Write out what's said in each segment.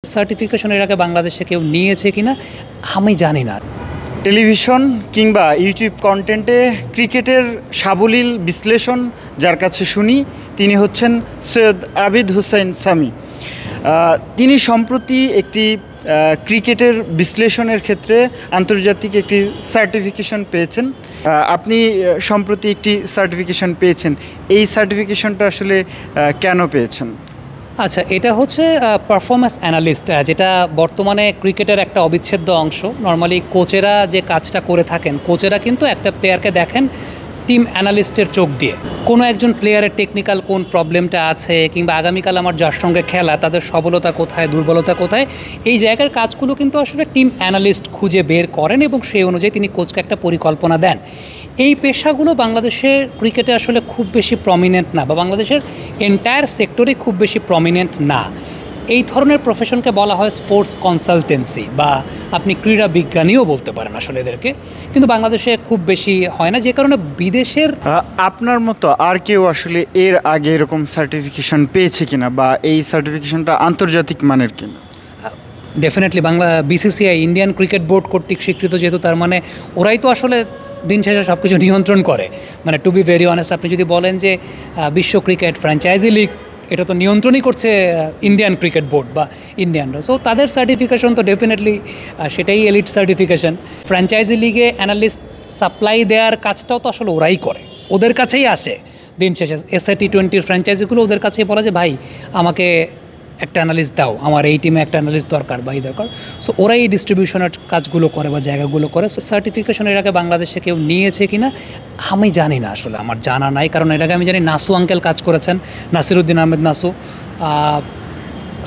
Certification এর আগে বাংলাদেশে কেউ নিয়েছে কিনা আমি জানি না। টেলিভিশন কিংবা ইউটিউব কন্টেন্টে ক্রিকেটের সাবলীল বিশ্লেষণ যার কাছে শুনি তিনি হচ্ছেন সৈয়দ আবিদ হুসাইন সামি। তিনি সম্প্রতি একটি ক্রিকেটের বিশ্লেষণের ক্ষেত্রে আন্তর্জাতিক একটি সার্টিফিকেশন পেয়েছেন। আপনি সম্প্রতি একটি সার্টিফিকেশন পেয়েছেন, এই সার্টিফিকেশনটা আসলে কেন পেয়েছেন? আচ্ছা, এটা হচ্ছে পারফরম্যান্স অ্যানালিস্ট, যেটা বর্তমানে ক্রিকেটের একটা অবিচ্ছেদ্য অংশ। নর্মালি কোচেরা যে কাজটা করে থাকেন, কোচেরা কিন্তু একটা প্লেয়ারকে দেখেন টিম অ্যানালিস্টের চোখ দিয়ে। কোনো একজন প্লেয়ারের টেকনিক্যাল কোন প্রবলেমটা আছে, কিংবা আগামীকাল আমার যার সঙ্গে খেলা তাদের সবলতা কোথায়, দুর্বলতা কোথায়, এই জায়গার কাজগুলো কিন্তু আসলে টিম অ্যানালিস্ট খুঁজে বের করেন এবং সেই অনুযায়ী তিনি কোচকে একটা পরিকল্পনা দেন। এই পেশাগুলো বাংলাদেশের ক্রিকেটে আসলে খুব বেশি প্রমিনেন্ট না, বা বাংলাদেশের এন্টায়ার সেক্টরে খুব বেশি প্রমিনেন্ট না। এই ধরনের প্রফেশনকে বলা হয় স্পোর্টস কনসালটেন্সি, বা আপনি ক্রীড়া বিজ্ঞানীও বলতে পারেন আসলে এদেরকে, কিন্তু বাংলাদেশে খুব বেশি হয় না, যে কারণে বিদেশের। আপনার মতো আর কেউ আসলে এর আগে এরকম সার্টিফিকেশন পেয়েছে কিনা, বা এই সার্টিফিকেশনটা আন্তর্জাতিক মানের কিনা? Definitely Bangla BCCI, Indian cricket board কর্তৃক স্বীকৃত, যেহেতু তার মানে ওরাই তো আসলে দিন শেষে সব কিছু নিয়ন্ত্রণ করে। মানে টু বি ভেরি অনেস্ট, আপনি যদি বলেন যে বিশ্ব ক্রিকেট ফ্র্যাঞ্চাইজি লিগ, এটা তো নিয়ন্ত্রণই করছে ইন্ডিয়ান ক্রিকেট বোর্ড বা ইন্ডিয়ানরা। সো তাদের সার্টিফিকেশন তো ডেফিনেটলি সেটাই এলিট সার্টিফিকেশন। ফ্র্যাঞ্চাইজি লিগে অ্যানালিস্ট সাপ্লাই দেওয়ার কাজটাও তো আসলে ওরাই করে, ওদের কাছেই আসে দিন শেষে। এসএ টি20 ফ্র্যাঞ্চাইজিগুলো ওদের কাছেই বলে যে ভাই আমাকে একটা অ্যানালিস্ট দাও, আমার এই টিমে একটা অ্যানালিস্ট দরকার বা এই দরকার। সো ওরাই ডিস্ট্রিবিউশনের কাজগুলো করে বা জায়গাগুলো করে। সো সার্টিফিকেশন এর আগে বাংলাদেশে কেউ নিয়েছে কিনা আমি জানি না, আসলে আমার জানা নাই। কারণ এর আগে আমি জানি নাসু আঙ্কেল কাজ করেছেন, নাসিরুদ্দিন আহমেদ নাসু।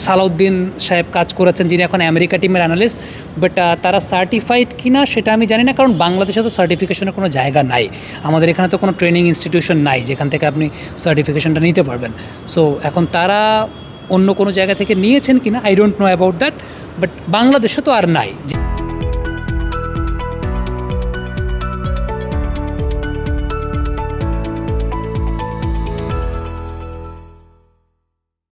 সালাউদ্দিন সাহেব কাজ করেছেন, যিনি এখন আমেরিকা টিমের অ্যানালিস্ট। বাট তারা সার্টিফাইড কিনা সেটা আমি জানি না, কারণ বাংলাদেশে তো সার্টিফিকেশনের কোনো জায়গা নাই। আমাদের এখানে তো কোনো ট্রেনিং ইনস্টিটিউশন নাই যেখান থেকে আপনি সার্টিফিকেশনটা নিতে পারবেন। সো এখন তারা অন্য কোনো জায়গা থেকে নিয়েছেন কিনা I don't know about that, but বাংলাদেশে তো আর নাই।